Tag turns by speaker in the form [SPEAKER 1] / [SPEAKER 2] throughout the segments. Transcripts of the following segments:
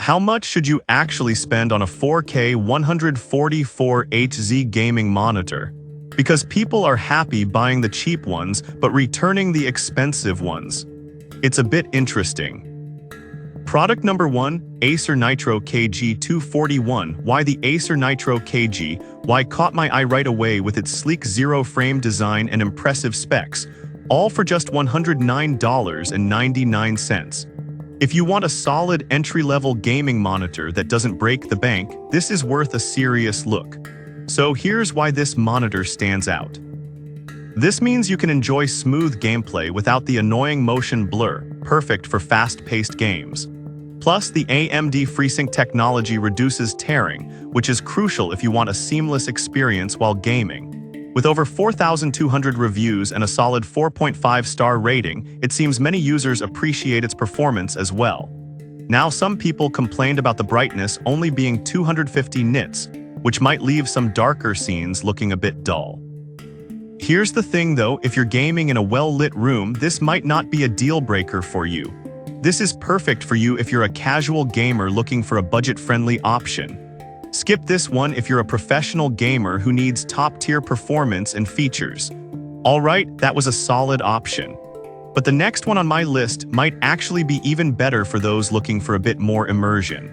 [SPEAKER 1] How much should you actually spend on a 4K 144Hz gaming monitor? Because people are happy buying the cheap ones but returning the expensive ones. It's a bit interesting. Product number 1, Acer Nitro KG241. Why the Acer Nitro KG? Why caught my eye right away with its sleek zero-frame design and impressive specs, all for just $109.99. If you want a solid entry-level gaming monitor that doesn't break the bank, this is worth a serious look. So here's why this monitor stands out. This means you can enjoy smooth gameplay without the annoying motion blur, perfect for fast-paced games. Plus, the AMD FreeSync technology reduces tearing, which is crucial if you want a seamless experience while gaming. With over 4,200 reviews and a solid 4.5-star rating, it seems many users appreciate its performance as well. Now, some people complained about the brightness only being 250 nits, which might leave some darker scenes looking a bit dull. Here's the thing though, if you're gaming in a well-lit room, this might not be a deal-breaker for you. This is perfect for you if you're a casual gamer looking for a budget-friendly option. Skip this one if you're a professional gamer who needs top-tier performance and features. Alright, that was a solid option. But the next one on my list might actually be even better for those looking for a bit more immersion.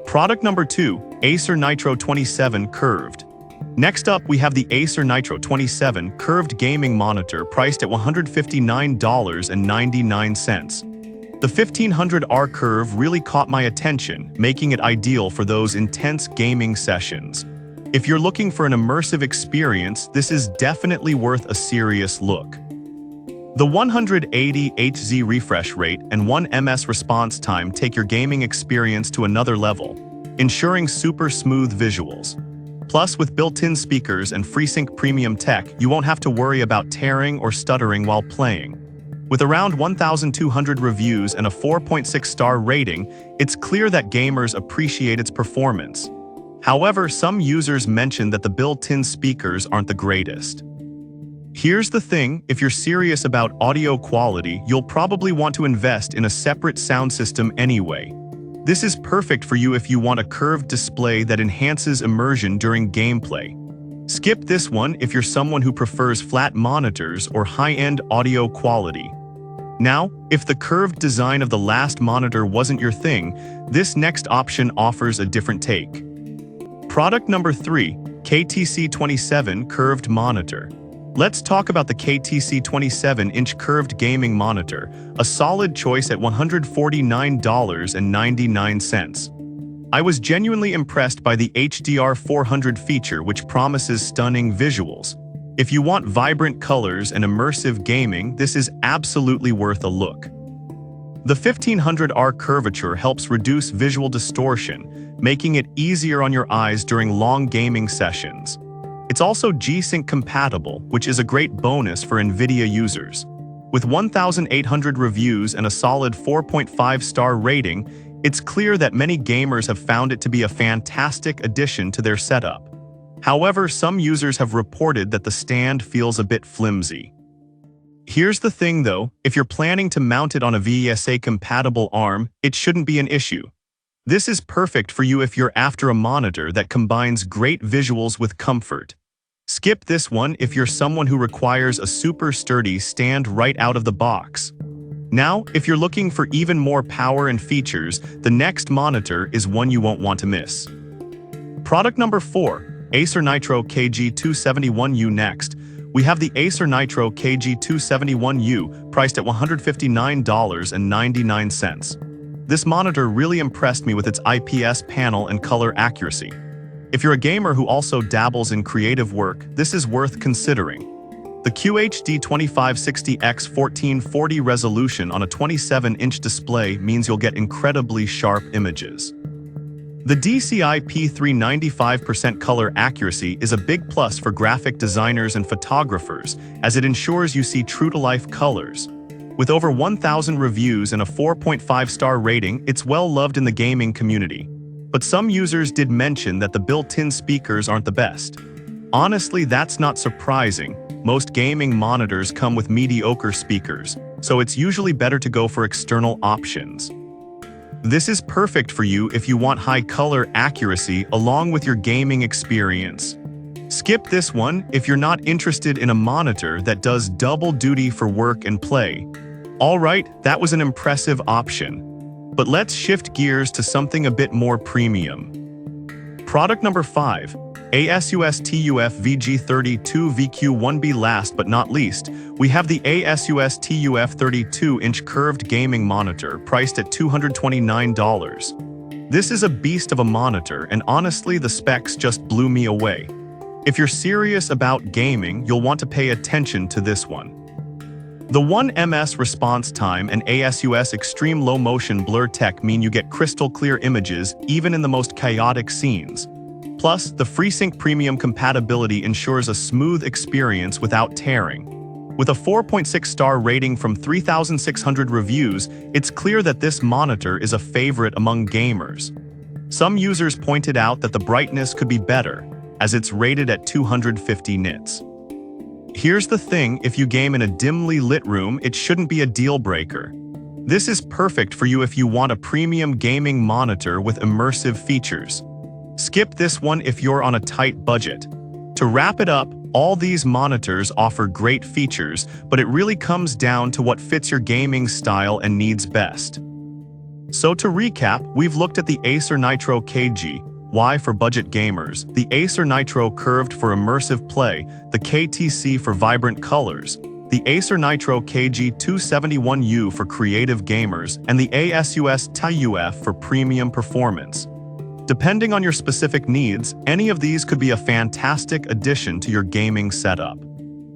[SPEAKER 1] Product number 2, Acer Nitro 27 Curved. Next up, we have the Acer Nitro 27 Curved Gaming Monitor priced at $159.99. The 1500R curve really caught my attention, making it ideal for those intense gaming sessions. If you're looking for an immersive experience, this is definitely worth a serious look. The 180 Hz refresh rate and 1 ms response time take your gaming experience to another level, ensuring super smooth visuals. Plus, with built-in speakers and FreeSync premium tech, you won't have to worry about tearing or stuttering while playing. With around 1,200 reviews and a 4.6-star rating, it's clear that gamers appreciate its performance. However, some users mention that the built-in speakers aren't the greatest. Here's the thing, if you're serious about audio quality, you'll probably want to invest in a separate sound system anyway. This is perfect for you if you want a curved display that enhances immersion during gameplay. Skip this one if you're someone who prefers flat monitors or high-end audio quality. Now, if the curved design of the last monitor wasn't your thing, this next option offers a different take. Product number 3, KTC27 Curved Monitor. Let's talk about the KTC 27-inch curved gaming monitor, a solid choice at $149.99. I was genuinely impressed by the HDR400 feature, which promises stunning visuals. If you want vibrant colors and immersive gaming, this is absolutely worth a look. The 1500R curvature helps reduce visual distortion, making it easier on your eyes during long gaming sessions. It's also G-Sync compatible, which is a great bonus for NVIDIA users. With 1,800 reviews and a solid 4.5-star rating, it's clear that many gamers have found it to be a fantastic addition to their setup. However, some users have reported that the stand feels a bit flimsy. Here's the thing though, if you're planning to mount it on a VESA-compatible arm, it shouldn't be an issue. This is perfect for you if you're after a monitor that combines great visuals with comfort. Skip this one if you're someone who requires a super sturdy stand right out of the box. Now, if you're looking for even more power and features, the next monitor is one you won't want to miss. Product number 4, Acer Nitro KG271U. Next, we have the Acer Nitro KG271U, priced at $159.99. This monitor really impressed me with its IPS panel and color accuracy. If you're a gamer who also dabbles in creative work, this is worth considering. The QHD 2560x1440 resolution on a 27-inch display means you'll get incredibly sharp images. The DCI P3 95% color accuracy is a big plus for graphic designers and photographers, as it ensures you see true-to-life colors. With over 1,000 reviews and a 4.5-star rating, it's well loved in the gaming community. But some users did mention that the built-in speakers aren't the best. Honestly, that's not surprising. Most gaming monitors come with mediocre speakers, so it's usually better to go for external options. This is perfect for you if you want high color accuracy along with your gaming experience. Skip this one if you're not interested in a monitor that does double duty for work and play. Alright, that was an impressive option. But let's shift gears to something a bit more premium. Product number 5. ASUS TUF VG32 VQ1B. Last but not least, we have the ASUS TUF 32-inch curved gaming monitor priced at $229. This is a beast of a monitor, and honestly the specs just blew me away. If you're serious about gaming, you'll want to pay attention to this one. The 1ms response time and ASUS extreme low motion blur tech mean you get crystal clear images even in the most chaotic scenes. Plus, the FreeSync Premium compatibility ensures a smooth experience without tearing. With a 4.6-star rating from 3,600 reviews, it's clear that this monitor is a favorite among gamers. Some users pointed out that the brightness could be better, as it's rated at 250 nits. Here's the thing, if you game in a dimly lit room, it shouldn't be a deal breaker. This is perfect for you if you want a premium gaming monitor with immersive features. Skip this one if you're on a tight budget. To wrap it up, all these monitors offer great features, but it really comes down to what fits your gaming style and needs best. So to recap, we've looked at the Acer Nitro KG, Y for budget gamers, the Acer Nitro Curved for immersive play, the KTC for vibrant colors, the Acer Nitro KG271U for creative gamers, and the ASUS TUF for premium performance. Depending on your specific needs, any of these could be a fantastic addition to your gaming setup.